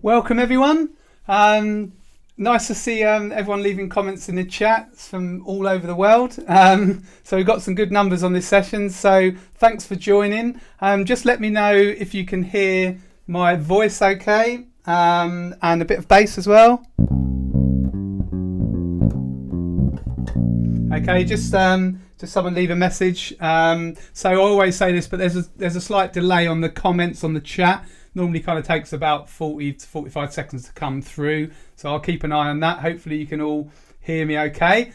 Welcome everyone. Nice to see everyone leaving comments in the chat from all over the world. So we've got some good numbers on this session, so thanks for joining. Just let me know if you can hear my voice okay, and a bit of bass as well. Okay, just someone leave a message. So I always say this, but there's a slight delay on the comments on the chat. Normally kind of takes about 40 to 45 seconds to come through. So I'll keep an eye on that. Hopefully you can all hear me okay.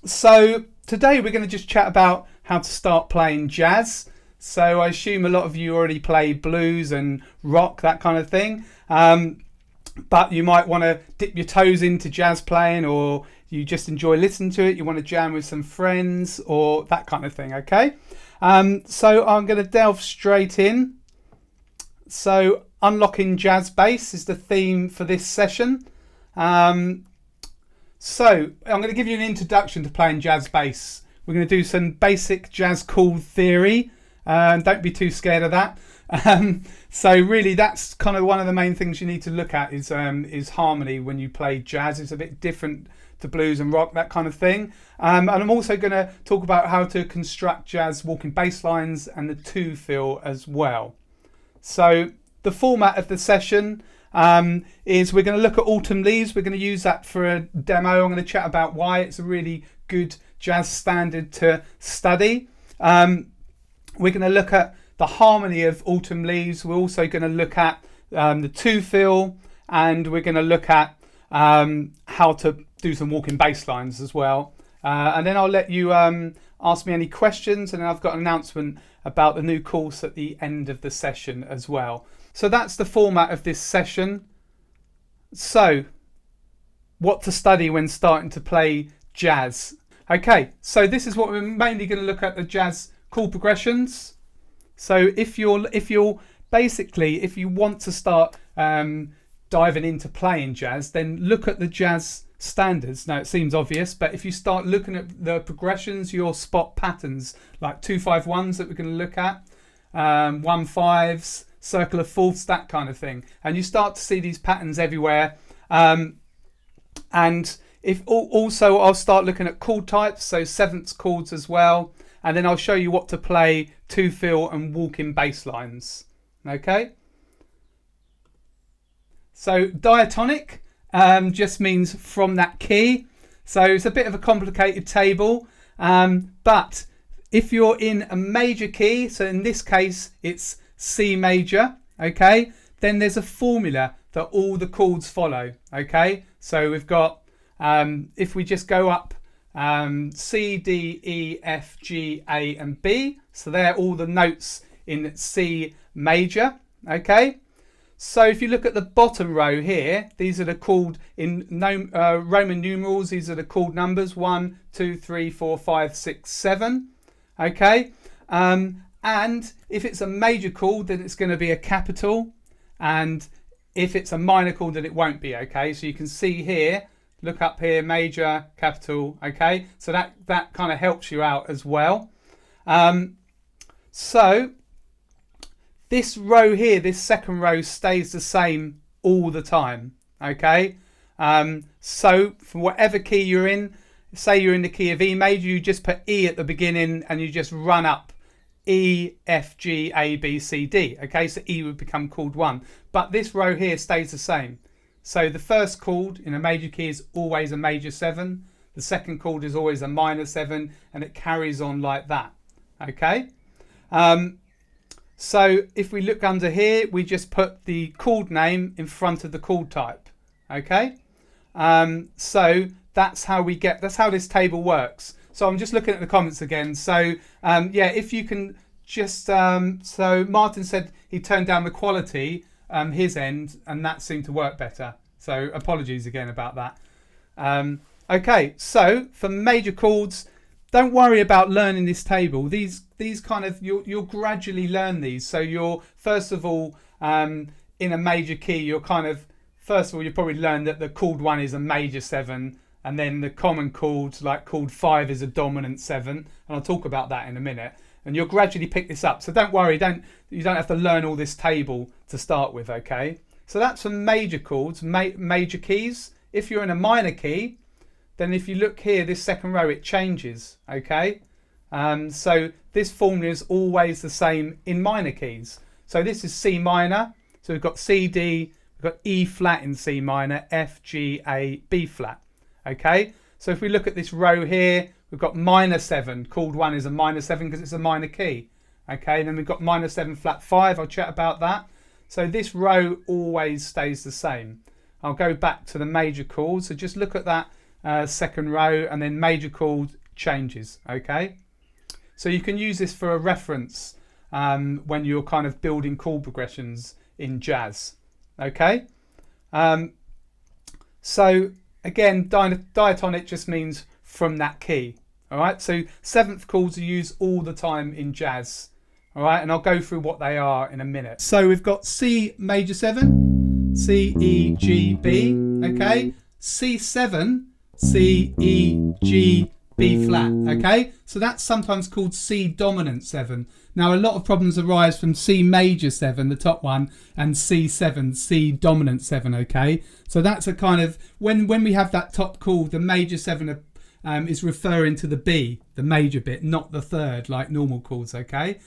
So today we're going to just chat about how to start playing jazz. So I assume a lot of you already play blues and rock, that kind of thing. But you might want to dip your toes into jazz playing, or you just enjoy listening to it. You want to jam with some friends or that kind of thing, okay? So I'm going to delve straight in. So unlocking jazz bass is the theme for this session. So I'm going to give you an introduction to playing jazz bass. We're going to do some basic jazz chord theory. Don't be too scared of that. So really that's kind of one of the main things you need to look at is harmony when you play jazz. It's a bit different to blues and rock, that kind of thing. And I'm also going to talk about how to construct jazz walking bass lines and the two feel as well. So the format of the session is we're going to look at Autumn Leaves. We're going to use that for a demo. I'm going to chat about why it's a really good jazz standard to study. We're going to look at the harmony of Autumn Leaves. We're also going to look at the two feel, and we're going to look at how to do some walking bass lines as well. And then I'll let you ask me any questions, and then I've got an announcement about the new course at the end of the session as well. So that's the format of this session. So what to study when starting to play jazz. Okay, so this is what we're mainly going to look at, the jazz chord progressions. So if you want to start diving into playing jazz, then look at the jazz standards. Now it seems obvious, but if you start looking at the progressions, you'll spot patterns like 2-5-1s that we're going to look at, 1-5s, circle of fourths, that kind of thing, and you start to see these patterns everywhere. And if also I'll start looking at chord types, so sevenths chords as well, and then I'll show you what to play two feel and walking bass lines. Okay, so diatonic just means from that key. So it's a bit of a complicated table, but if you're in a major key, so in this case it's C major, okay, then there's a formula that all the chords follow. Okay, so we've got if we just go up C, D, E, F, G, A and B, so they're all the notes in C major. Okay, so if you look at the bottom row here, these are the chord in Roman numerals. These are the chord numbers 1, 2, 3, 4, 5, 6, 7. Okay, and if it's a major chord, then it's going to be a capital, and if it's a minor chord, then it won't be. Okay, so you can see here, look up here, major, capital. Okay, so that kind of helps you out as well. So this row here, this second row, stays the same all the time. Okay, so from whatever key you're in, say you're in the key of E major, you just put E at the beginning and you just run up E, F, G, A, B, C, D. Okay, so E would become chord 1, but this row here stays the same. So the first chord in a major key is always a major 7, the second chord is always a minor 7, and it carries on like that. Okay, so if we look under here, we just put the chord name in front of the chord type. Okay, so that's how this table works. So I'm just looking at the comments again. So yeah, if you can just so Martin said he turned down the quality his end, and that seemed to work better. So apologies again about that. Okay, so for major chords, don't worry about learning this table. These kind of you'll gradually learn these. So you're first of all in a major key, you're kind of first of all you probably learn that the chord 1 is a major 7, and then the common chords like chord 5 is a dominant 7, and I'll talk about that in a minute. And you'll gradually pick this up. So don't worry, you don't have to learn all this table to start with. Okay, So that's for major chords, major keys. If you're in a minor key, then if you look here, this second row, it changes, okay? So this formula is always the same in minor keys. So this is C minor. So we've got C, D, we've got E flat in C minor, F, G, A, B flat, okay? So if we look at this row here, we've got minor 7. Chord 1 is a minor 7 because it's a minor key, okay? And then we've got minor 7 flat 5. I'll chat about that. So this row always stays the same. I'll go back to the major chords. So just look at that second row, and then major chord changes, okay? So you can use this for a reference when you're kind of building chord progressions in jazz, okay? So again, diatonic just means from that key, all right? So 7th chords are used all the time in jazz, all right? And I'll go through what they are in a minute. So we've got C major 7, C, E, G, B, okay? C7, C, E, G, B flat, okay? So that's sometimes called C dominant 7. Now a lot of problems arise from C major 7, the top one, and C7, C dominant 7, okay? So that's a kind of, when we have that top chord, the major 7 is referring to the B, the major bit, not the third like normal chords, okay?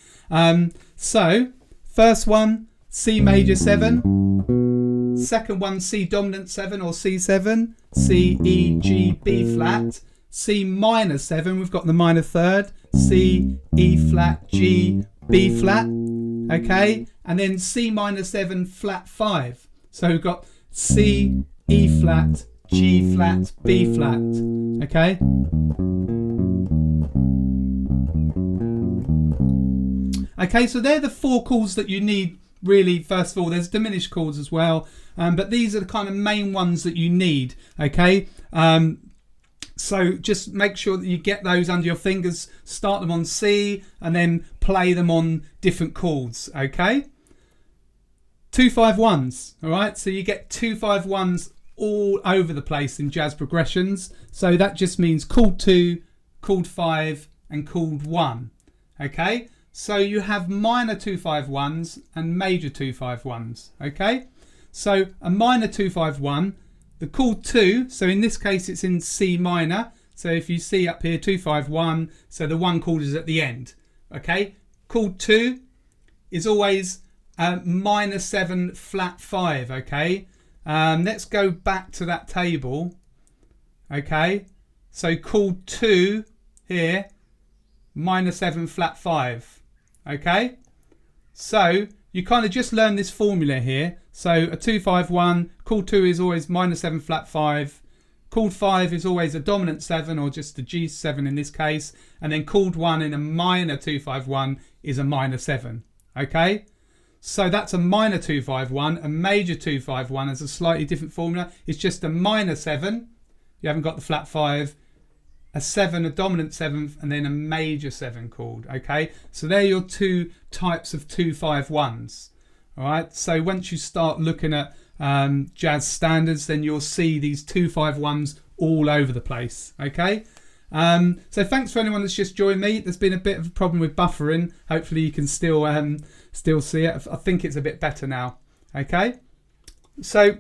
So first one, C major 7. Second one, C dominant 7 or C7, C, E, G, B flat. C minor 7, we've got the minor third, C, E flat, G, B flat, okay? And then C minor 7 flat 5. So we've got C, E flat, G flat, B flat, okay? Okay, so they're the 4 chords that you need really. First of all, there's diminished chords as well, but these are the kind of main ones that you need, okay? So just make sure that you get those under your fingers, start them on C and then play them on different chords, okay? 2-5-1s, all right? So you get 2-5-1s all over the place in jazz progressions. So that just means chord 2, chord 5 and chord 1, okay? So you have minor 2-5-1s and major 2-5-1s, okay? So a minor 2-5-1, the chord 2, so in this case it's in C minor. So if you see up here 2-5-1, so the 1 chord is at the end. Okay, chord 2 is always minor 7 flat 5. Okay, let's go back to that table. Okay, so chord 2 here, minor 7 flat 5. Okay, so you kind of just learn this formula here. So a 2-5-1, chord 2 is always minor 7 flat 5. Chord 5 is always a dominant 7 or just a G7 in this case. And then chord 1 in a minor 2-5-1 is a minor 7. Okay? So that's a minor 2-5-1. A major 2-5-1 is a slightly different formula. It's just a minor 7. You haven't got the flat 5. A 7, a dominant 7th, and then a major 7 chord. Okay? So they're your 2 types of 2-5-1s. All right, so once you start looking at jazz standards, then you'll see these 2-5-1s all over the place, okay? So thanks for anyone that's just joined me. There's been a bit of a problem with buffering. Hopefully you can still see it. I think it's a bit better now, okay? So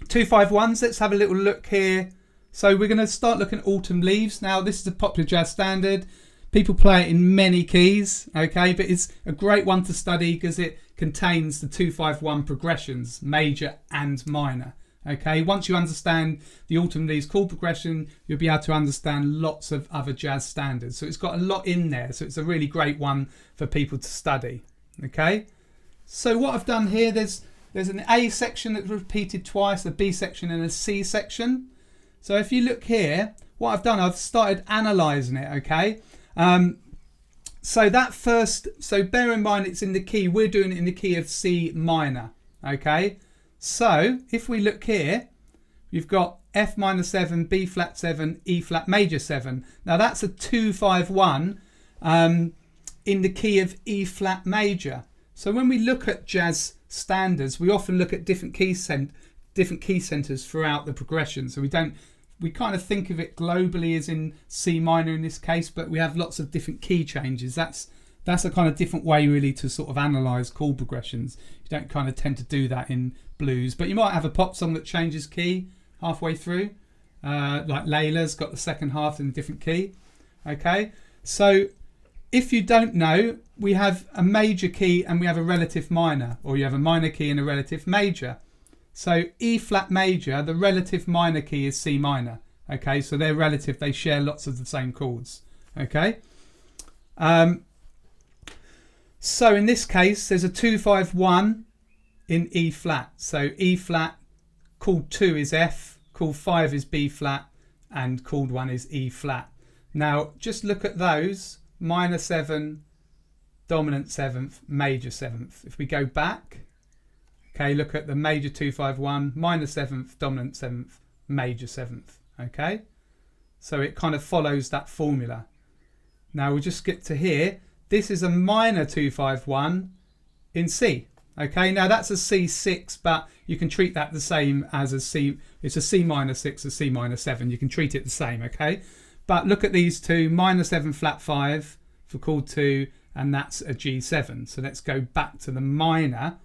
2-5-1s, let's have a little look here. So we're going to start looking at Autumn Leaves. Now this is a popular jazz standard. People play it in many keys, okay? But it's a great one to study because it contains the 2-5-1 progressions, major and minor, okay? Once you understand the Autumn Leaves chord progression, you'll be able to understand lots of other jazz standards. So it's got a lot in there. So it's a really great one for people to study, okay? So what I've done here, there's an A section that's repeated twice, a B section and a C section. So if you look here, what I've done, I've started analysing it, okay? So that first, so bear in mind it's in the key, we're doing it in the key of C minor, okay? So if we look here, you've got F minor 7, B flat 7, E flat major 7. Now that's a 2-5-1 in the key of E flat major. So when we look at jazz standards, we often look at different key centers throughout the progression. So we kind of think of it globally as in C minor in this case, but we have lots of different key changes. That's that's a kind of different way really to sort of analyze chord progressions. You don't kind of tend to do that in blues, but you might have a pop song that changes key halfway through, like Layla's got the second half in a different key. Okay, so if you don't know, we have a major key and we have a relative minor, or you have a minor key and a relative major. So E flat major, the relative minor key is C minor. Okay, so they're relative, they share lots of the same chords. Okay, so in this case there's a 2-5-1 in E flat. So E flat, chord 2 is F, chord 5 is B flat, and chord 1 is E flat. Now just look at those: minor 7, dominant 7th, major 7th. If we go back, okay, look at the major 2-5-1, minor 7th, dominant 7th, major 7th. Okay, so it kind of follows that formula. Now we'll just skip to here. This is a minor 2-5-1 in C. Okay, now that's a C6, but you can treat that the same as a C. It's a C minor 6, a C minor 7. You can treat it the same, okay? But look at these two: minor 7 flat 5 for chord 2, and that's a G7. So let's go back to the minor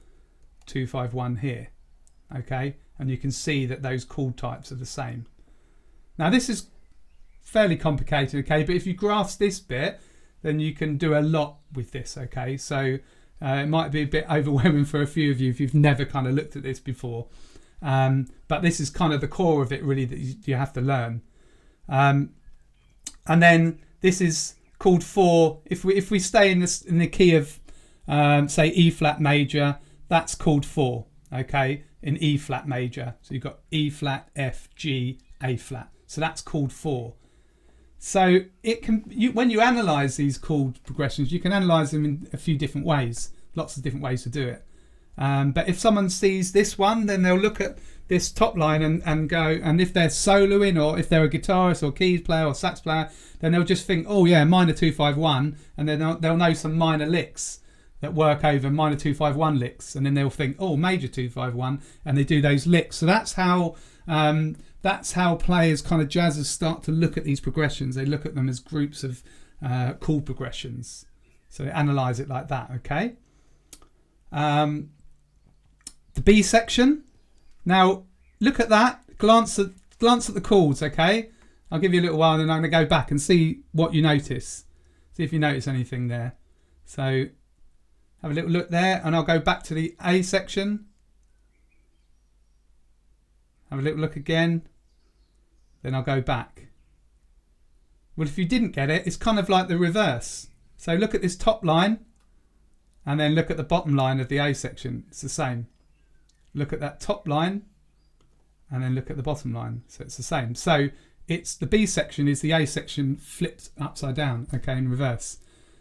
2-5-1 here, okay? And you can see that those chord types are the same. Now this is fairly complicated, okay? But if you grasp this bit, then you can do a lot with this, okay? So it might be a bit overwhelming for a few of you if you've never kind of looked at this before. But this is kind of the core of it really that you have to learn. And then this is chord 4. If we stay in the key of say E flat major, that's chord 4, okay, in E flat major. So you've got E flat, F, G, A flat. So that's chord 4. So it can, when you analyze these chord progressions, you can analyze them in a few different ways, lots of different ways to do it. But if someone sees this one, then they'll look at this top line and go, and if they're soloing, or if they're a guitarist or keys player or sax player, then they'll just think, oh yeah, minor 2-5-1, and then they'll know some minor licks that work over minor 2-5-1 licks, and then they'll think, oh, major 2-5-1, and they do those licks. So that's how players, kind of jazzers, start to look at these progressions. They look at them as groups of chord progressions. So they analyze it like that, okay? The B section. Now look at that. Glance at the chords, okay? I'll give you a little while, and then I'm going to go back and see what you notice. See if you notice anything there. So have a little look there, and I'll go back to the A section. Have a little look again, then I'll go back. Well, if you didn't get it, it's kind of like the reverse. So look at this top line, and then look at the bottom line of the A section. It's the same. Look at that top line, and then look at the bottom line. So it's the same. So it's the B section is the A section flipped upside down, okay, in reverse.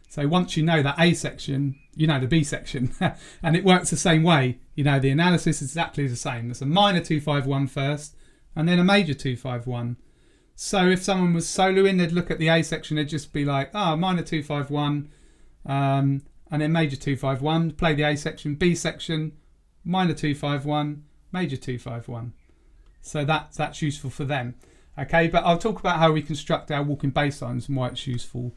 So once you know that A section, you know the B section, and it works the same way. You know, the analysis is exactly the same. There's a minor 2-5-1 first, and then a major 2-5-1. So if someone was soloing, they'd look at the A section, they'd just be like, oh, minor 2-5-1, and then major 2-5-1, play the A section, B section, minor 2-5-1, major 2-5-1. So that's useful for them. Okay, but I'll talk about how we construct our walking bass lines and why it's useful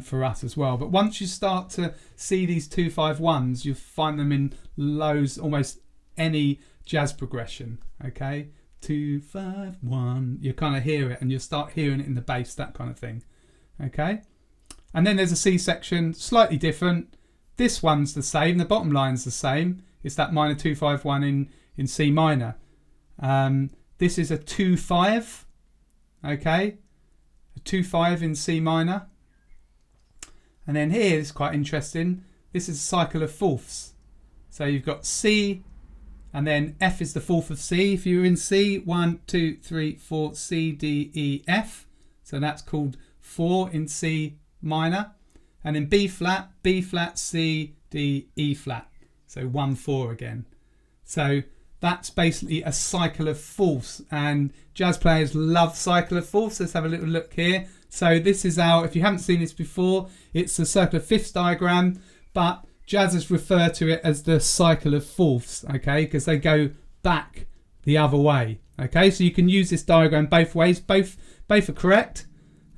for us as well. But once you start to see these 2-5-1s, you'll find them in loads, almost any jazz progression. Okay, 2-5-1, you kind of hear it, and you'll start hearing it in the bass, that kind of thing. Okay, and then there's a C section, slightly different. This one's the same, the bottom line's the same. It's that minor 2-5-1 in C minor. This is a 2-5, okay, a 2-5 in C minor. And then here is quite interesting. This is a cycle of fourths. So you've got C, and then F is the fourth of C. If you're in C, 1, 2, 3, 4, C, D, E, F. So that's called 4 in C minor. And in B flat, C, D, E flat. So 1, 4 again. So that's basically a cycle of fourths, and jazz players love cycle of fourths. Let's have a little look here. So this is our, if you haven't seen this before, it's a circle of fifths diagram, but jazzers refer to it as the cycle of fourths, okay, because they go back the other way. Okay, so you can use this diagram both ways, both are correct.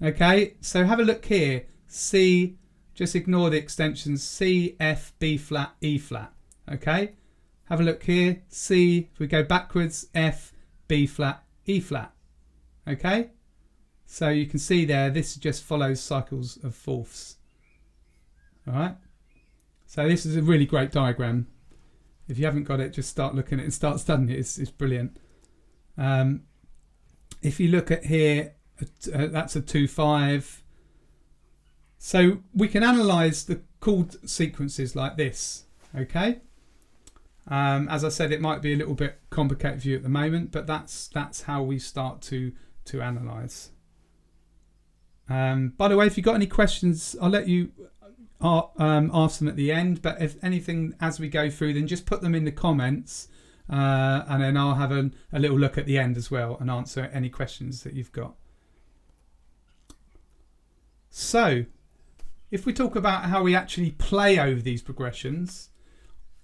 Okay, so have a look here. C, just ignore the extensions C, F, B flat, E flat. Okay, have a look here. C, if we go backwards, F, B flat, E flat. Okay, so you can see there, this just follows cycles of fourths. All right, so this is a really great diagram. If you haven't got it, just start looking at it and start studying it. It's brilliant. If you look at here, that's a 2/5. So we can analyze the chord sequences like this. Okay. As I said, it might be a little bit complicated for you at the moment, but that's how we start to analyze. By the way, if you've got any questions, I'll let you ask them at the end, but if anything as we go through, then just put them in the comments, and then I'll have a little look at the end as well and answer any questions that you've got. So if we talk about how we actually play over these progressions,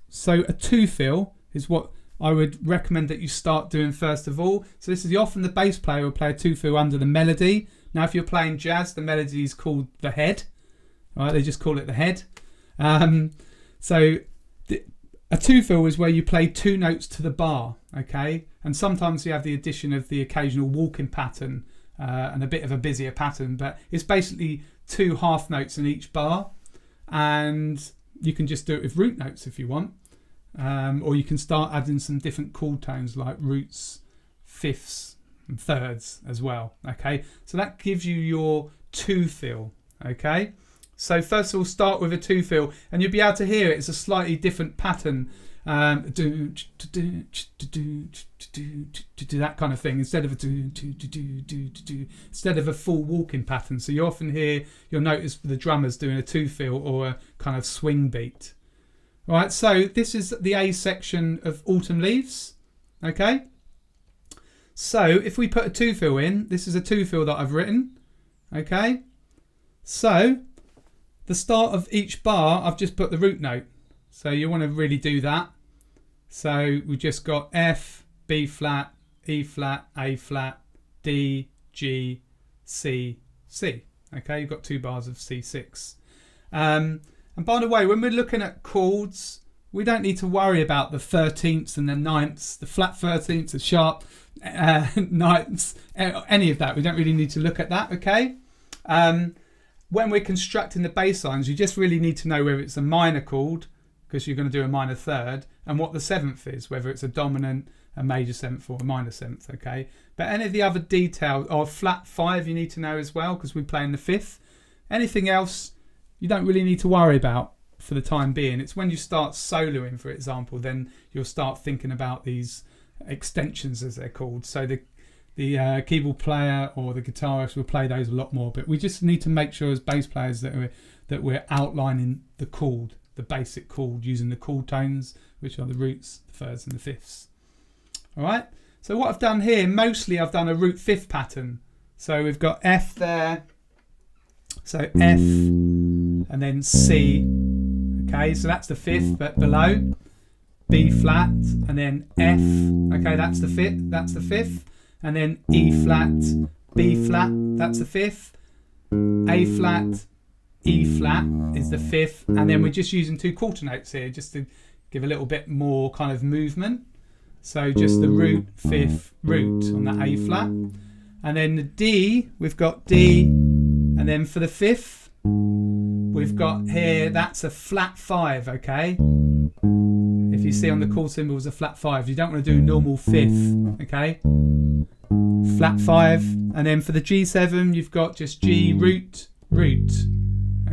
so a 2-fill is what I would recommend that you start doing first of all. So this is often the bass player will play a 2-fill under the melody. Now if you're playing jazz, the melody is called the head. All right, they just call it the head. So a 2-fill is where you play 2 notes to the bar, okay? And sometimes you have the addition of the occasional walking pattern and a bit of a busier pattern, but it's basically 2 half notes in each bar, and you can just do it with root notes if you want, or you can start adding some different chord tones like roots, fifths and thirds as well. Okay, so that gives you your 2-fill. Okay, so first of all, start with a 2-fill, and you'll be able to hear it. It's a slightly different pattern, that kind of thing, instead of a full walking pattern. So you often you'll notice the drummers doing a 2-fill or a kind of swing beat. All right, so this is the A section of Autumn Leaves. Okay, so if we put a 2-fill in, this is a 2-fill that I've written. Okay, so the start of each bar, I've just put the root note. So you want to really do that. So we just got F, B flat, E flat, A flat, D, G, C, C. Okay, you've got 2 bars of C6. And by the way, when we're looking at chords, we don't need to worry about the 13ths and the 9ths, the flat 13ths, the sharp 9ths, any of that. We don't really need to look at that, okay? When we're constructing the bass lines, you just really need to know whether it's a minor chord, because you're going to do a minor third, and what the 7th is, whether it's a dominant, a major 7th or a minor 7th, okay? But any of the other details, or flat 5 you need to know as well, because we're playing the 5th. Anything else you don't really need to worry about for the time being. It's when you start soloing, for example, then you'll start thinking about these extensions, as they're called. So the keyboard player or the guitarist will play those a lot more, but we just need to make sure as bass players that we're outlining the chord, the basic chord, using the chord tones, which are the roots, the thirds and the fifths. All right, so what I've done here, mostly I've done a root 5th pattern. So we've got F there, so F and then C. Okay, so that's the 5th, but below B flat and then F. Okay, that's the 5th, and then E flat, B flat, that's the 5th, A flat, E flat is the 5th, and then we're just using 2 quarter notes here just to give a little bit more kind of movement. So just the root, 5th, root on that A flat, and then the D, we've got D, and then for the 5th we've got here, that's a flat 5. Okay, if you see on the chord symbols a flat 5, you don't want to do normal 5th. Okay, flat 5, and then for the G7 you've got just G, root, root.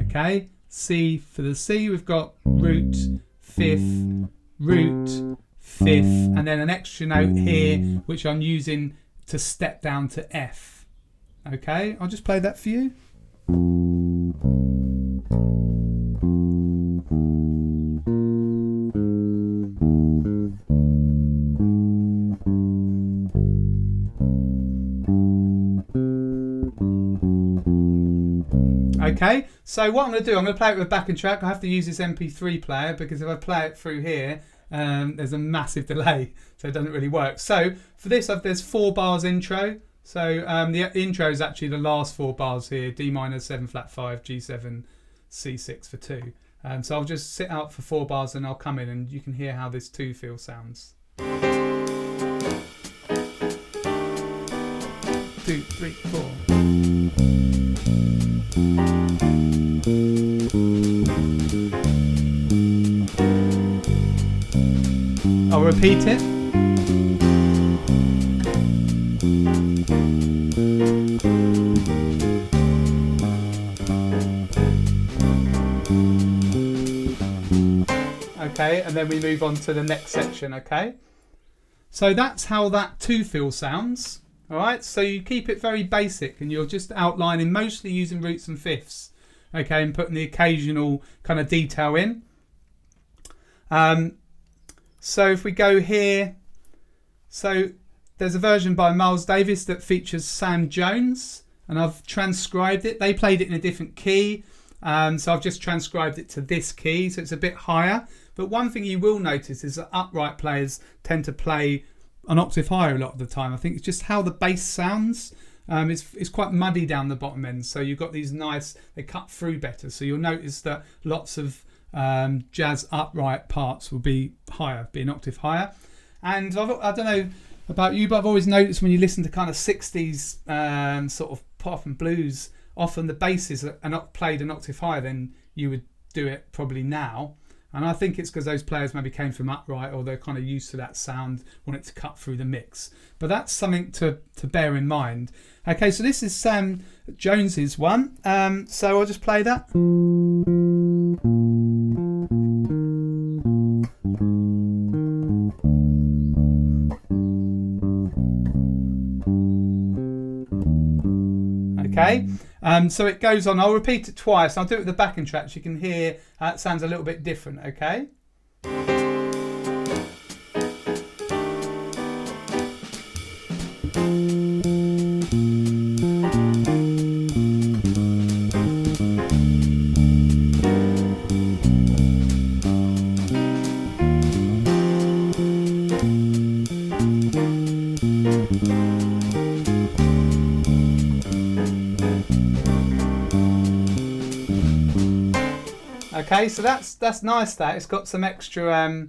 Okay, C, for the C we've got root, 5th, root, 5th, and then an extra note here which I'm using to step down to F. Okay, I'll just play that for you. Okay, so what I'm going to do, I'm going to play it with a backing track. I have to use this MP3 player because if I play it through here, there's a massive delay, so it doesn't really work. So for this, there's 4 bars intro. So the intro is actually the last 4 bars here: D minor, 7 flat 5, G7, C6 for 2. So I'll just sit out for 4 bars and I'll come in and you can hear how this 2 feel sounds. 2, 3, 4. I'll repeat it. Okay, and then we move on to the next section, okay? So that's how that 2 feel sounds, all right? So you keep it very basic and you're just outlining, mostly using roots and fifths, okay, and putting the occasional kind of detail in. So if we go here, so there's a version by Miles Davis that features Sam Jones, and I've transcribed it. They played it in a different key, so I've just transcribed it to this key, so it's a bit higher. But one thing you will notice is that upright players tend to play an octave higher a lot of the time. I think it's just how the bass sounds. It's quite muddy down the bottom end, so you've got these nice, they cut through better. So you'll notice that lots of jazz upright parts will be higher, be an octave higher. And I don't know about you, but I've always noticed when you listen to kind of 60s sort of pop and blues, often the basses are not played an octave higher than you would do it probably now. And I think it's because those players maybe came from upright, or they're kind of used to that sound, want it to cut through the mix. But that's something to bear in mind. Okay, so this is Sam Jones's one. So I'll just play that. Okay, so it goes on. I'll repeat it twice. I'll do it with the backing tracks. You can hear it sounds a little bit different. Okay. Okay, so that's nice. That it's got some extra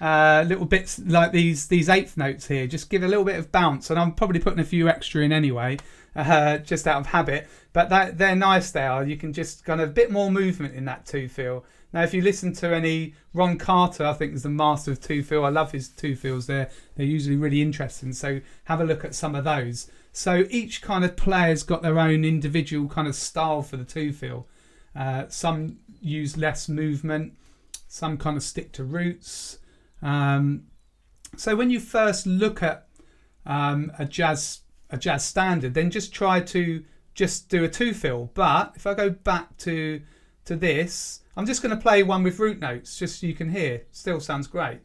little bits like these eighth notes here. Just give a little bit of bounce, and I'm probably putting a few extra in anyway, just out of habit. But they're nice. There, you can just kind of a bit more movement in that 2 feel. Now, if you listen to any Ron Carter, I think is the master of 2 feel. I love his 2 feels. They're usually really interesting. So have a look at some of those. So each kind of player's got their own individual kind of style for the 2 feel. Some use less movement, some kind of stick to roots. So when you first look at a jazz standard, then just try to just do a 2 feel. But if I go back to this, I'm just going to play one with root notes, just so you can hear. Still sounds great.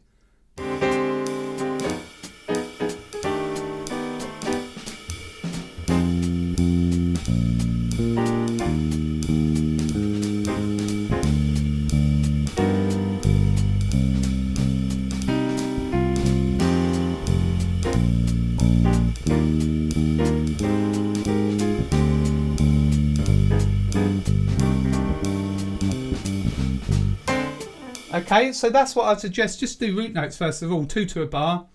Okay, so that's what I'd suggest. Just do root notes first of all, 2 to a bar,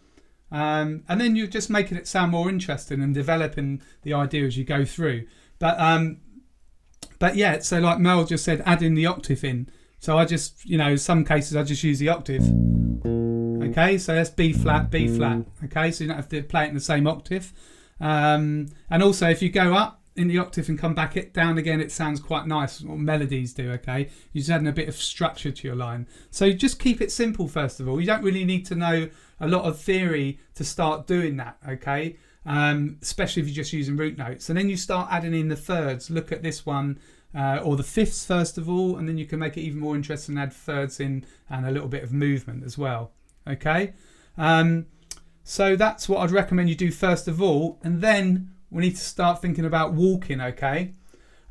and then you're just making it sound more interesting and developing the idea as you go through. But yeah, so like Mel just said, adding the octave in. So I just, some cases I just use the octave. Okay, so that's B flat, B flat. Okay, so you don't have to play it in the same octave. And also if you go up in the octave and come back it down again, it sounds quite nice. What melodies do, okay? You're just adding a bit of structure to your line. So just keep it simple first of all. You don't really need to know a lot of theory to start doing that, okay? Especially if you're just using root notes. And then you start adding in the thirds. Look at this one, or the fifths first of all, and then you can make it even more interesting and add thirds in and a little bit of movement as well, okay? So that's what I'd recommend you do first of all, and then we need to start thinking about walking, okay?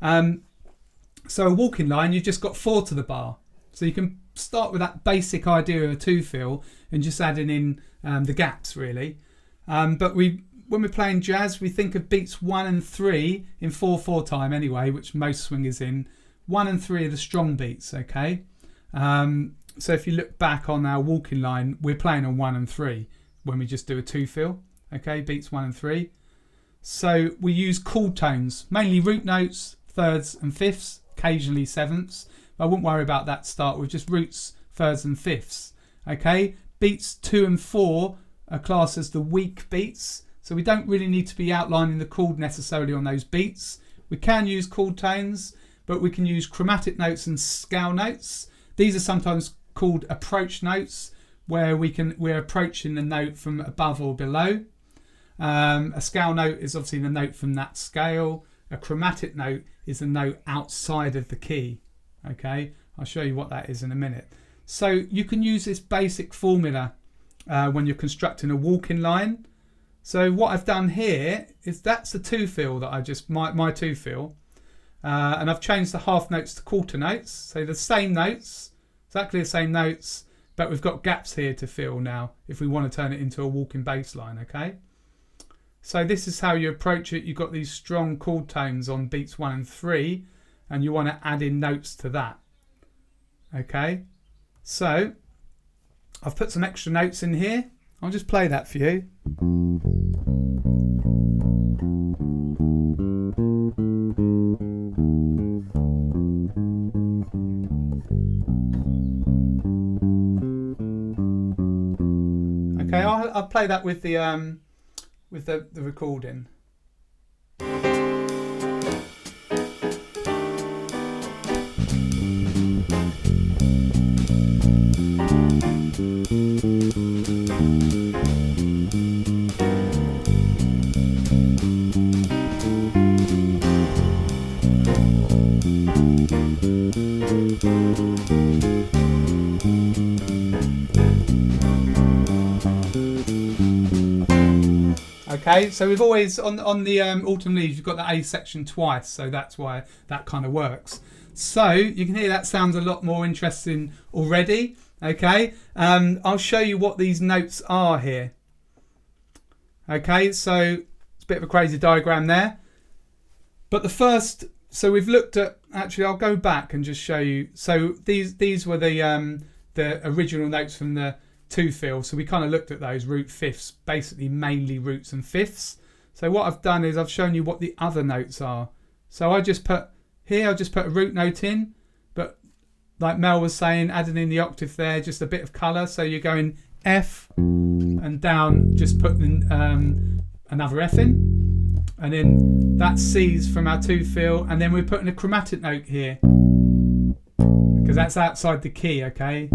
So a walking line, you've just got 4 to the bar. So you can start with that basic idea of a 2 feel and just adding in the gaps, really. But when we're playing jazz, we think of beats 1 and 3 in 4/4 time anyway, which most swingers in. 1 and 3 are the strong beats, okay? So if you look back on our walking line, we're playing on 1 and 3 when we just do a 2-fill, okay? Beats 1 and 3. So we use chord tones, mainly root notes, thirds and fifths, occasionally sevenths. But I wouldn't worry about that start with just roots, thirds and fifths, okay? Beats 2 and 4 are classed as the weak beats. So we don't really need to be outlining the chord necessarily on those beats. We can use chord tones, but we can use chromatic notes and scale notes. These are sometimes called approach notes, where we're approaching the note from above or below. A scale note is obviously the note from that scale. A chromatic note is a note outside of the key. Okay, I'll show you what that is in a minute. So you can use this basic formula when you're constructing a walking line. So what I've done here is that's the 2-fill that I just, my 2-fill. And I've changed the half notes to quarter notes. So the same notes, exactly the same notes, but we've got gaps here to fill now if we want to turn it into a walking bass line, okay? So this is how you approach it. You've got these strong chord tones on beats 1 and 3, and you want to add in notes to that, okay? So I've put some extra notes in here. I'll just play that for you. Okay, I'll play that with the recording. Okay, so we've always on the autumn leaves you've got the A section twice, so that's why that kind of works. So you can hear that sounds a lot more interesting already. Okay, I'll show you what these notes are here. Okay, so it's a bit of a crazy diagram there, but the first, so we've looked at, actually I'll go back and just show you. So these were the original notes from the 2-fill, so we kind of looked at those root fifths, basically mainly roots and fifths. So what I've done is I've shown you what the other notes are. So I just put a root note in, but like Mel was saying, adding in the octave there, just a bit of colour. So you're going F and down, just putting another F in, and then that's C's from our 2-fill, and then we're putting a chromatic note here because that's outside the key, okay?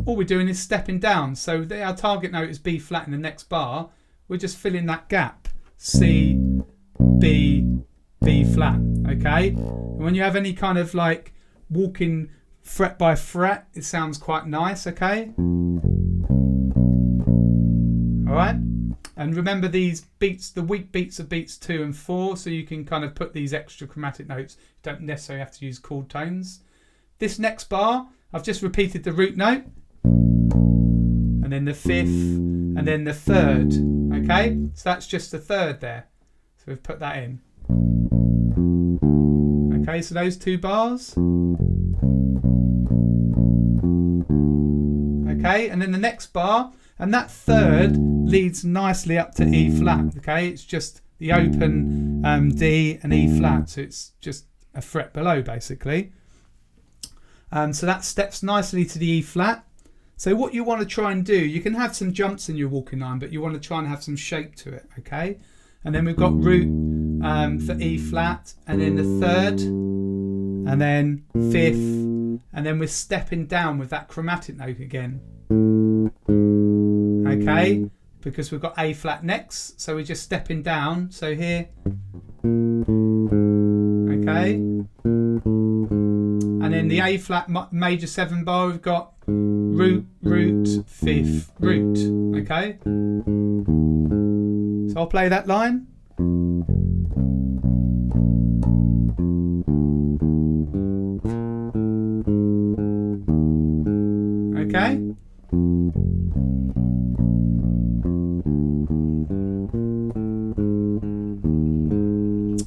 All we're doing is stepping down. So our target note is B flat in the next bar. We're just filling that gap. C, B, B flat. Okay? And when you have any kind of like walking fret by fret, it sounds quite nice. Okay? Alright? And remember these beats, the weak beats are beats 2 and 4. So you can kind of put these extra chromatic notes. You don't necessarily have to use chord tones. This next bar, I've just repeated the root note, and then the 5th, and then the 3rd. Okay, so that's just the 3rd there. So we've put that in. Okay, so those 2 bars. Okay, and then the next bar, and that 3rd leads nicely up to E flat. Okay, it's just the open D and E flat, so it's just a fret below basically. So that steps nicely to the E flat. So what you want to try and do, you can have some jumps in your walking line, but you want to try and have some shape to it, okay? And then we've got root for E flat, and then the 3rd, and then 5th, and then we're stepping down with that chromatic note again. Okay, because we've got A flat next, so we're just stepping down. So here, okay, and then the A flat major 7 bar, we've got root, root, 5th, root. Okay, so I'll play that line. Okay.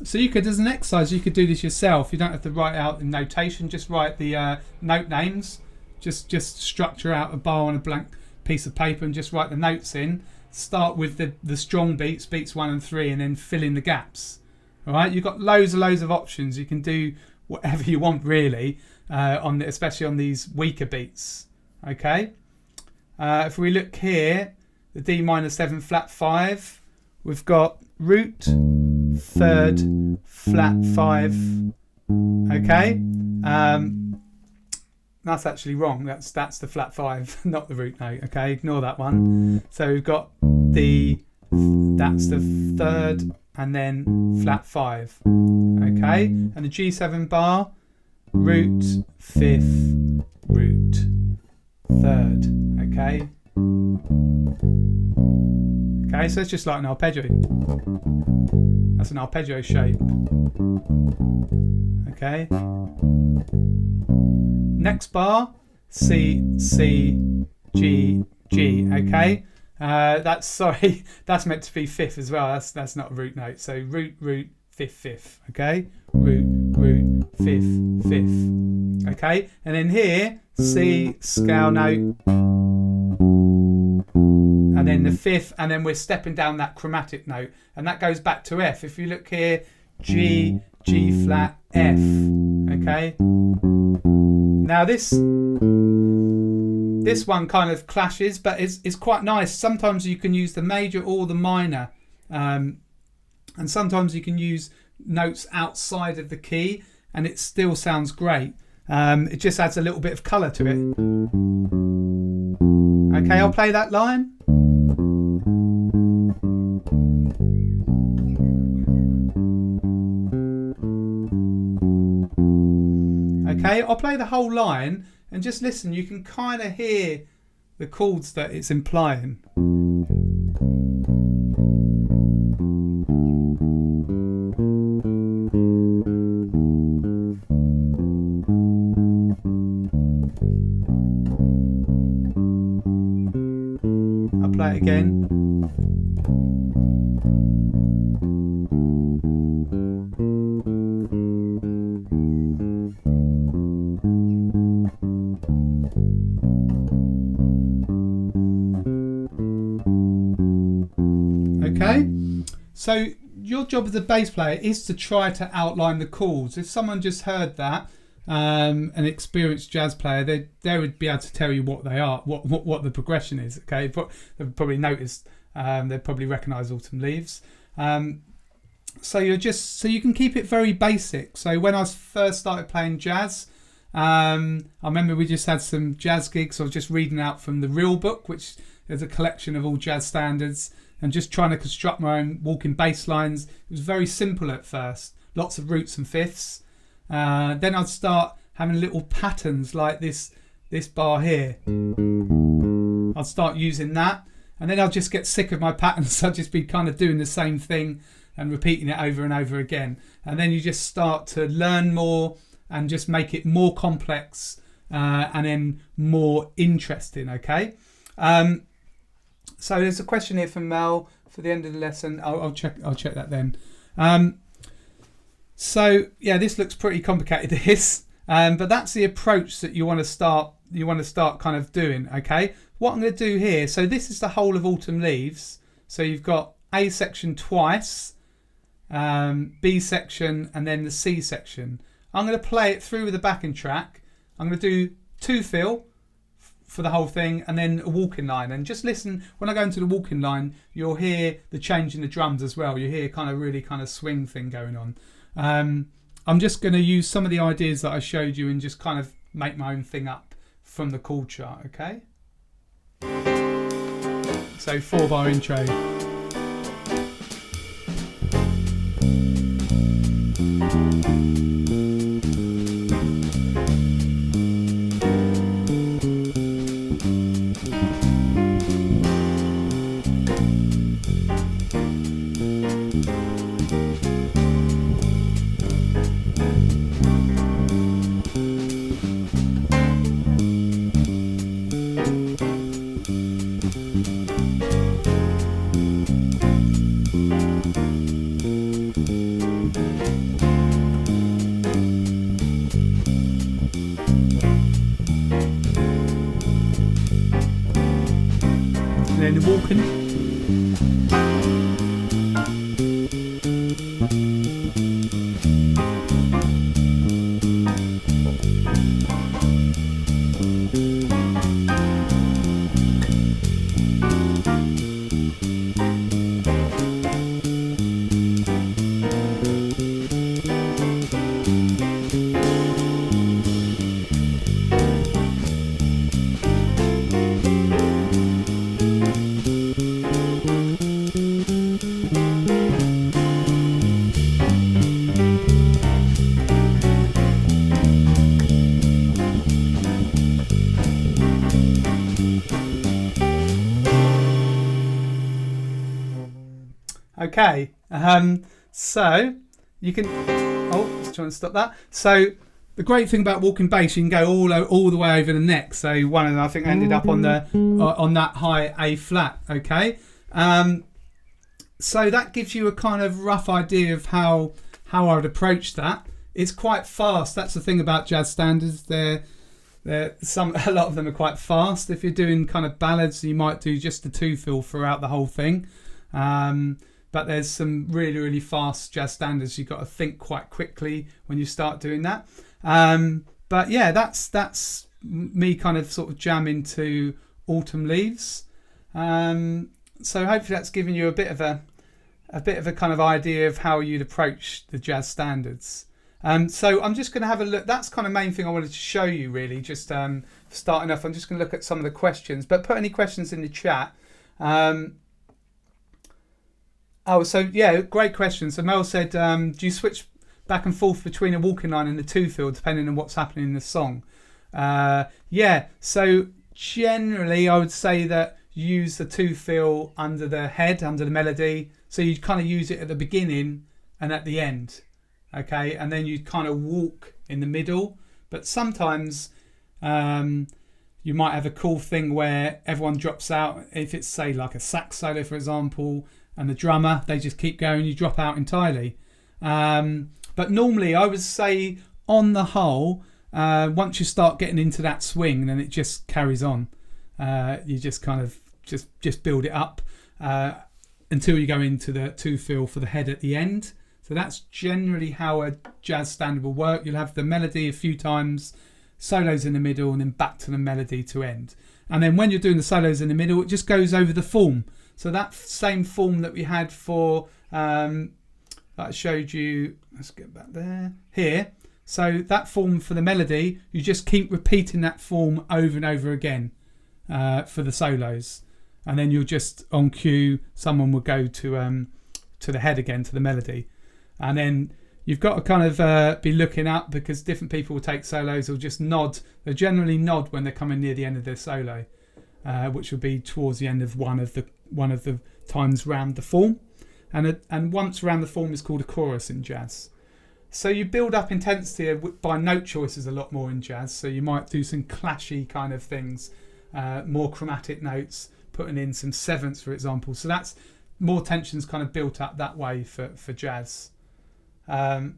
So you could, as an exercise, you could do this yourself. You don't have to write out the notation. Just write the note names. Just structure out a bar on a blank piece of paper and just write the notes in. Start with the strong beats 1 and 3, and then fill in the gaps. All right, you've got loads of options. You can do whatever you want really, especially on these weaker beats. Okay, if we look here, the D minor 7 flat 5, we've got root, 3rd, flat 5. Okay, that's actually wrong. That's the flat 5, not the root note. Okay, ignore that one. So we've got that's the 3rd, and then flat 5. Okay, and the G7 bar, root, 5th, root, 3rd. Okay. Okay, so it's just like an arpeggio. That's an arpeggio shape. Okay. Next bar, C, C, G, G. Okay. That's meant to be 5th as well. That's not a root note. So root, 5th, 5th. Okay. Root, 5th, 5th. Okay. And then here, C, scale note. And then the 5th, and then we're stepping down that chromatic note, and that goes back to F. If you look here, G, G flat, F. Okay. Now this one kind of clashes, but it's quite nice. Sometimes you can use the major or the minor, and sometimes you can use notes outside of the key, and it still sounds great. It just adds a little bit of colour to it. Okay, I'll play that line. Okay, I'll play the whole line and just listen. You can kind of hear the chords that it's implying. I'll play it again. Okay, so your job as a bass player is to try to outline the chords. If someone just heard that, an experienced jazz player, they would be able to tell you what they are, what the progression is. Okay, they've probably noticed, they'd probably recognise Autumn Leaves. So you can keep it very basic. So when I first started playing jazz, I remember we just had some jazz gigs. I was just reading out from the Real Book, which is a collection of all jazz standards, and just trying to construct my own walking bass lines. It was very simple at first, lots of roots and fifths. Then I'd start having little patterns like this bar here. I'd start using that, and then I'd just get sick of my patterns. I'd just be kind of doing the same thing and repeating it over and over again. And then you just start to learn more and just make it more complex and then more interesting. Okay. So there's a question here from Mel for the end of the lesson. I'll check that then. So yeah, this looks pretty complicated, but that's the approach that you want to start kind of doing. Okay, what I'm going to do here, so this is the whole of Autumn Leaves. So you've got A section twice, B section, and then the C section. I'm going to play it through with a backing track. I'm going to do 2 fill for the whole thing, and then a walking line. And just listen, when I go into the walking line, you'll hear the change in the drums as well. You hear really kind of swing thing going on. I'm just going to use some of the ideas that I showed you and just kind of make my own thing up from the chord chart. Okay, so 4-bar intro. walking. Okay, so you can, let's try and stop that. So the great thing about walking bass, you can go all the way over the neck. So one of them, I think, ended up on the on that high A flat. Okay, so that gives you a kind of rough idea of how I would approach that. It's quite fast. That's the thing about jazz standards. A lot of them are quite fast. If you're doing kind of ballads, you might do just the 2/5 throughout the whole thing. But there's some really, really fast jazz standards. You've got to think quite quickly when you start doing that. But yeah, that's me kind of sort of jamming to Autumn Leaves. So hopefully that's given you a bit of a kind of idea of how you'd approach the jazz standards. So I'm just going to have a look. That's kind of main thing I wanted to show you, really. Just starting off, I'm just going to look at some of the questions. But put any questions in the chat. So yeah, great question. So Mel said, do you switch back and forth between a walking line and the 2/5 depending on what's happening in the song? Yeah, so generally I would say that you use the 2/5 under the head, under the melody. So you kind of use it at the beginning and at the end. Okay, and then you kind of walk in the middle. But sometimes you might have a cool thing where everyone drops out. If it's, say, like a sax solo, for example, and the drummer, they just keep going, you drop out entirely. But normally I would say, on the whole, once you start getting into that swing, then it just carries on. You just kind of just build it up until you go into the 2/5 for the head at the end. So that's generally how a jazz standard will work. You'll have the melody a few times, solos in the middle, and then back to the melody to end. And then when you're doing the solos in the middle, it just goes over the form. So that same form that we had for, that I showed you, let's get back there, here. So that form for the melody, you just keep repeating that form over and over again for the solos. And then you'll just, on cue, someone will go to the head again, to the melody. And then you've got to kind of be looking up, because different people will take solos or just nod. They generally nod when they're coming near the end of their solo, which will be towards the end of one of the times round the form. And once round the form is called a chorus in jazz. So you build up intensity by note choices a lot more in jazz. So you might do some clashy kind of things, more chromatic notes, putting in some sevenths, for example. So that's more tensions kind of built up that way for jazz. So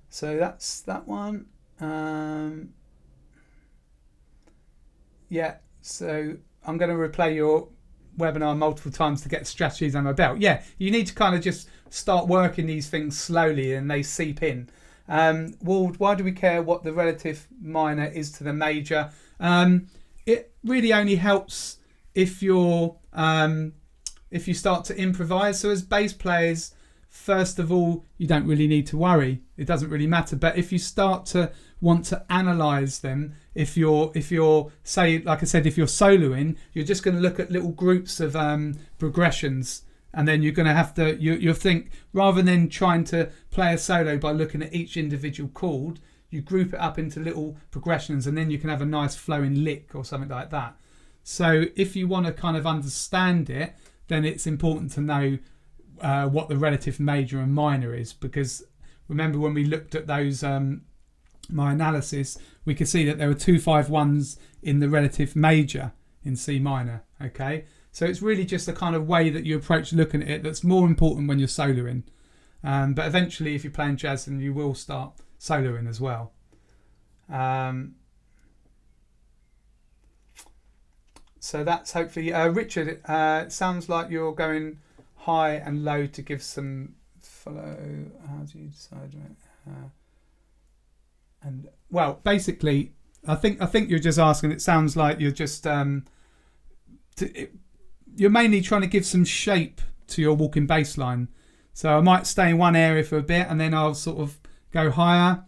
that's that one. Yeah, so I'm going to replay your webinar multiple times to get strategies on my belt. Yeah, you need to kind of just start working these things slowly and they seep in. Wald, why do we care what the relative minor is to the major? It really only helps if you start to improvise. So as bass players, first of all, you don't really need to worry. It doesn't really matter. But if you start to want to analyze them, if you're say, like I said, if you're soloing, you're just going to look at little groups of progressions, and then you're going to have to you'll think, rather than trying to play a solo by looking at each individual chord, you group it up into little progressions, and then you can have a nice flowing lick or something like that. So if you want to kind of understand it, then it's important to know what the relative major and minor is, because remember when we looked at those my analysis, we could see that there were 2-5-1s in the relative major in C minor. Okay, so it's really just the kind of way that you approach looking at it that's more important when you're soloing, but eventually if you're playing jazz, then you will start soloing as well. So that's hopefully Richard. It sounds like you're going high and low to give some follow. How do you decide? And well, basically, I think you're just asking. It sounds like you're just you're mainly trying to give some shape to your walking bass line. So I might stay in one area for a bit, and then I'll sort of go higher,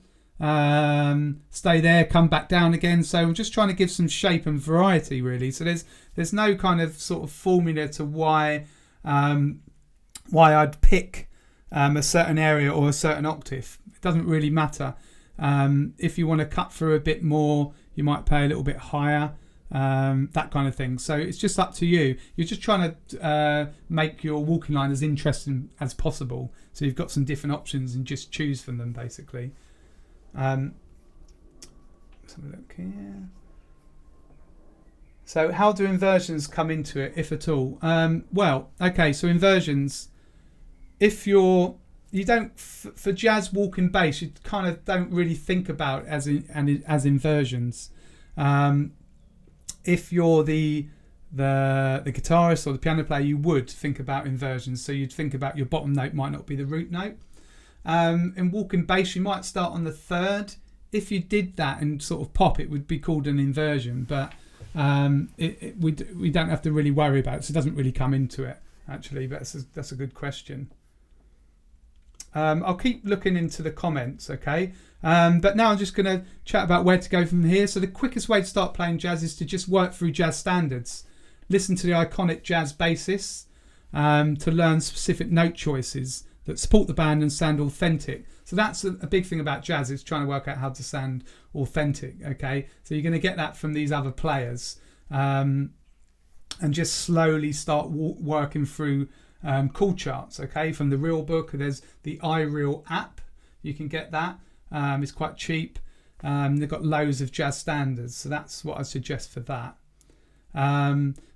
stay there, come back down again. So I'm just trying to give some shape and variety, really. So there's no kind of sort of formula to why I'd pick a certain area or a certain octave. It doesn't really matter. If you want to cut through a bit more, you might play a little bit higher, that kind of thing. So it's just up to you. You're just trying to make your walking line as interesting as possible. So you've got some different options and just choose from them, basically. Let's have a look here. So how do inversions come into it, if at all? Well, okay, so inversions, if you don't, for jazz walking bass, you kind of don't really think about as inversions. If you're the guitarist or the piano player, you would think about inversions. So you'd think about your bottom note might not be the root note. In walking bass, you might start on the third. If you did that and sort of pop, it would be called an inversion. But we don't have to really worry about it. So it doesn't really come into it, actually. But that's a good question. I'll keep looking into the comments, okay? But now I'm just going to chat about where to go from here. So the quickest way to start playing jazz is to just work through jazz standards. Listen to the iconic jazz bassists to learn specific note choices that support the band and sound authentic. So that's a big thing about jazz, is trying to work out how to sound authentic, okay? So you're going to get that from these other players. And just slowly start working through chord charts, okay? From the Real Book, there's the iReal app. You can get that. It's quite cheap. They've got loads of jazz standards, so that's what I suggest for that.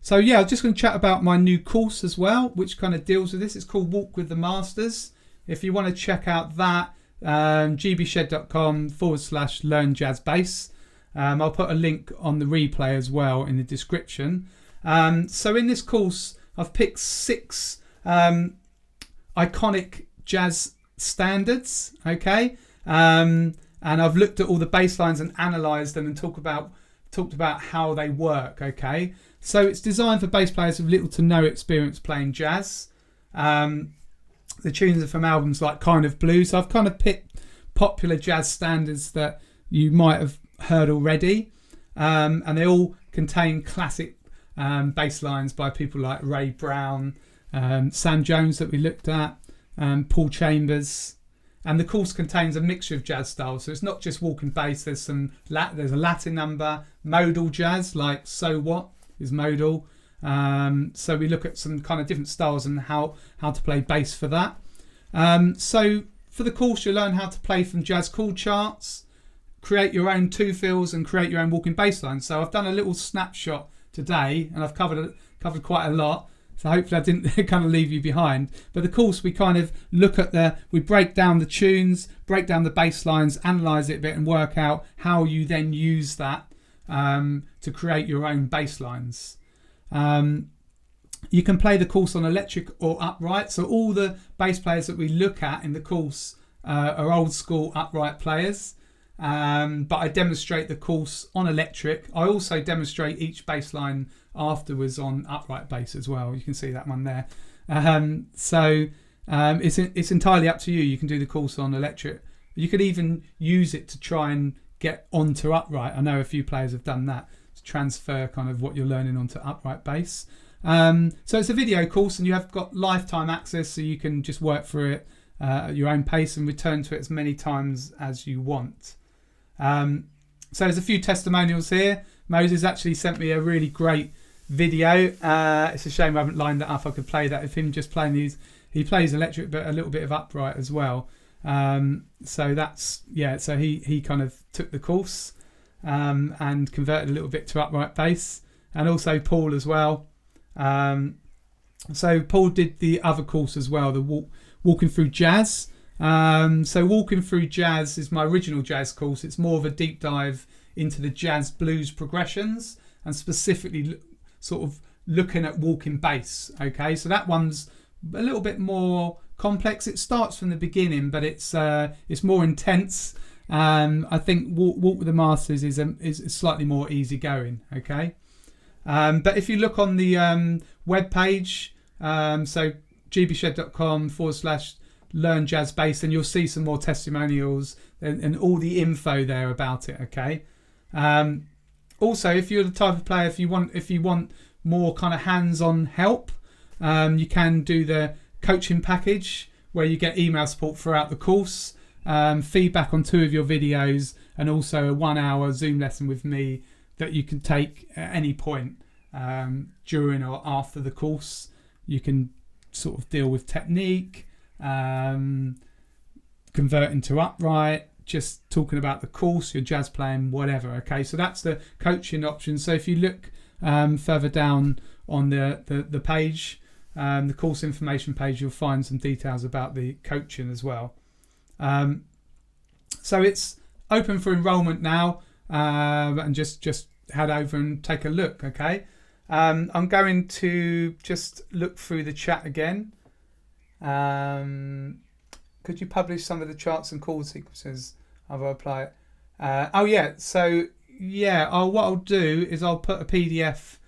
So yeah, I'm just going to chat about my new course as well, which kind of deals with this. It's called Walk with the Masters. If you want to check out that, gbshed.com/learn jazz bass. I'll put a link on the replay as well in the description. So in this course, I've picked 6 iconic jazz standards, okay? And I've looked at all the bass lines and analysed them and talked about how they work, okay? So it's designed for bass players with little to no experience playing jazz. The tunes are from albums like Kind of Blue. So I've kind of picked popular jazz standards that you might have heard already. And they all contain classic bass lines by people like Ray Brown, Sam Jones that we looked at, Paul Chambers. And the course contains a mixture of jazz styles. So it's not just walking bass. There's a Latin number, modal jazz, like So What is modal. So we look at some kind of different styles and how to play bass for that. So for the course, you'll learn how to play from jazz chord charts, create your own two fills, and create your own walking bass lines. So I've done a little snapshot today, and I've covered quite a lot. So hopefully I didn't kind of leave you behind. But the course, we kind of look at we break down the tunes, break down the bass lines, analyse it a bit, and work out how you then use that to create your own bass lines. You can play the course on electric or upright. So all the bass players that we look at in the course are old school upright players. But I demonstrate the course on electric. I also demonstrate each bass line afterwards on upright bass as well. You can see that one there. It's entirely up to you. You can do the course on electric. You could even use it to try and get onto upright. I know a few players have done that to transfer kind of what you're learning onto upright bass. So it's a video course, and you have got lifetime access, so you can just work through it at your own pace and return to it as many times as you want. So there's a few testimonials here. Moses actually sent me a really great video. It's a shame I haven't lined that up. I could play that of him just playing these. He plays electric, but a little bit of upright as well. So that's, yeah, so he kind of took the course and converted a little bit to upright bass, and also Paul as well. So Paul did the other course as well, the Walking Through Jazz. So Walking Through Jazz is my original jazz course. It's more of a deep dive into the jazz blues progressions, and specifically sort of looking at walking bass. Okay, so that one's a little bit more complex. It starts from the beginning, but it's more intense. I think Walk with the Masters is slightly more easygoing. Okay, but if you look on the web page, so gbshed.com/learn jazz bass, and you'll see some more testimonials and all the info there about it. Okay. Also, if you're the type of player, if you want more kind of hands-on help, you can do the coaching package where you get email support throughout the course, feedback on 2 of your videos, and also a 1-hour Zoom lesson with me that you can take at any point during or after the course. You can sort of deal with technique, converting to upright, just talking about the course, your jazz playing, whatever. Okay, so that's the coaching option. So if you look further down on the page, the course information page, you'll find some details about the coaching as well. So it's open for enrollment now, and just head over and take a look. Okay, I'm going to just look through the chat again. Could you publish some of the charts and chord sequences? I'll apply it. Oh yeah, so yeah, what I'll do is I'll put a PDF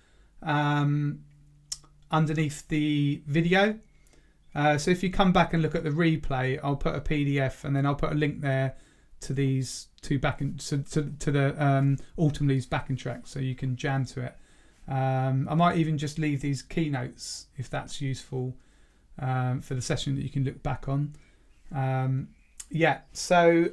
underneath the video. So if you come back and look at the replay, I'll put a PDF and then I'll put a link there to these 2 to the Autumn Leaves backing tracks, so you can jam to it. I might even just leave these keynotes if that's useful for the session that you can look back on. Yeah, so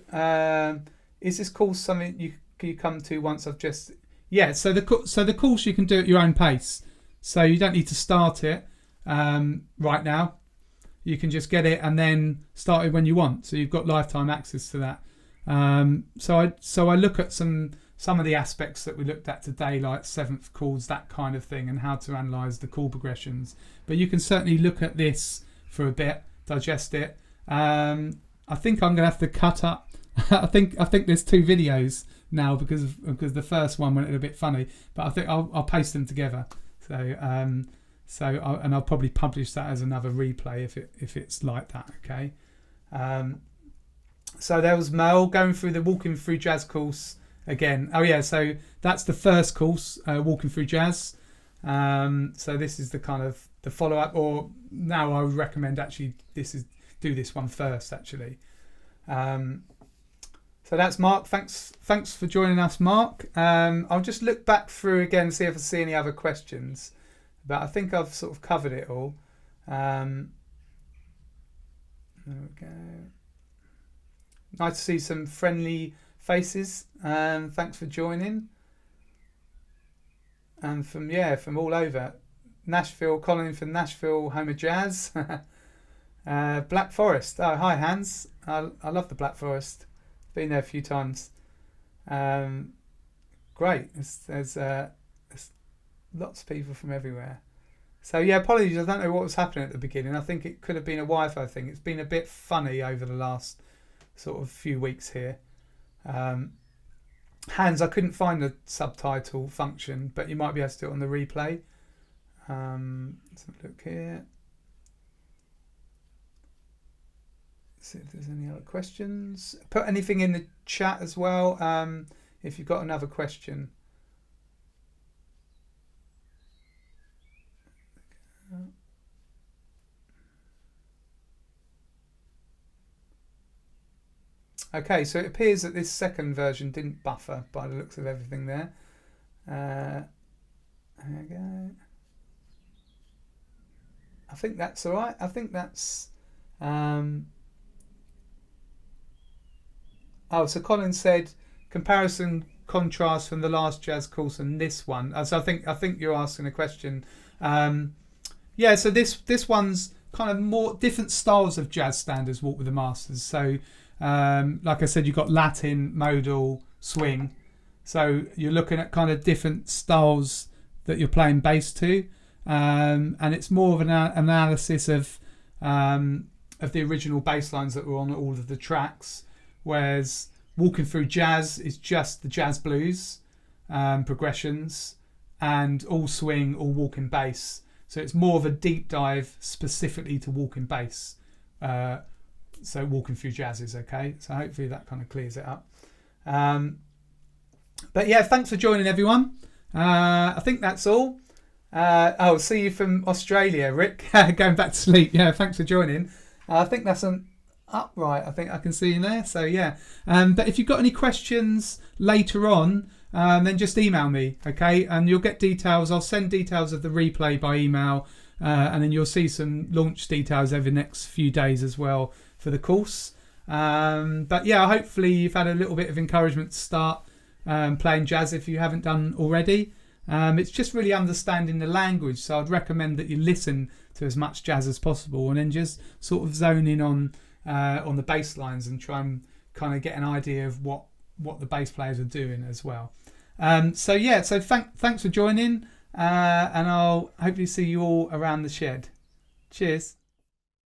is this course something you come to once I've just... Yeah, so the course you can do at your own pace. So you don't need to start it right now. You can just get it and then start it when you want. So you've got lifetime access to that. So I look at some of the aspects that we looked at today, like 7th chords, that kind of thing, and how to analyse the chord progressions. But you can certainly look at this for a bit, digest it. I think I'm gonna have to cut up. I think there's 2 videos now because the first one went a bit funny, but I think I'll paste them together. So I'll probably publish that as another replay if it's like that. Okay. So there was Mel going through the Walking Through Jazz course again. Oh yeah, so that's the first course, Walking Through Jazz. So this is the kind of the follow up, or now I would recommend actually do this one first actually. So that's Mark. Thanks for joining us, Mark. I'll just look back through again and see if I see any other questions, but I think I've sort of covered it all. There we go. Nice to see some friendly faces. Thanks for joining. And from all over. Nashville, Colin from Nashville, home of jazz. Black Forest. Oh, hi Hans. I love the Black Forest. Been there a few times. Great. There's lots of people from everywhere. So yeah, apologies. I don't know what was happening at the beginning. I think it could have been a Wi-Fi thing. It's been a bit funny over the last sort of few weeks here. Hans, I couldn't find the subtitle function, but you might be able to do it on the replay. Let's have a look here. See if there's any other questions. Put anything in the chat as well, if you've got another question. Okay, so it appears that this second version didn't buffer by the looks of everything there. There we go. I think that's all right. I think that's... Oh, so Colin said comparison contrast from the last jazz course and this one. So I think you're asking a question. Yeah, so this one's kind of more different styles of jazz standards. Walk with the Masters. So like I said, you've got Latin, modal, swing. So you're looking at kind of different styles that you're playing bass to, and it's more of an analysis of the original bass lines that were on all of the tracks. Whereas Walking Through Jazz is just the jazz blues progressions, and all swing, all walking bass. So it's more of a deep dive specifically to walking bass. So walking through jazzes, okay? So hopefully that kind of clears it up. But yeah, thanks for joining, everyone. I think that's all. See you from Australia, Rick. Going back to sleep. Yeah, thanks for joining. I think that's an upright. I think I can see in there. So yeah. But if you've got any questions later on, then just email me, okay? And you'll get details. I'll send details of the replay by email, and then you'll see some launch details over the next few days as well for the course. But yeah, hopefully you've had a little bit of encouragement to start playing jazz if you haven't done already. It's just really understanding the language, so I'd recommend that you listen to as much jazz as possible and then just sort of zone in on the bass lines and try and kind of get an idea of what the bass players are doing as well. So thanks for joining, and I'll hopefully see you all around the shed. Cheers.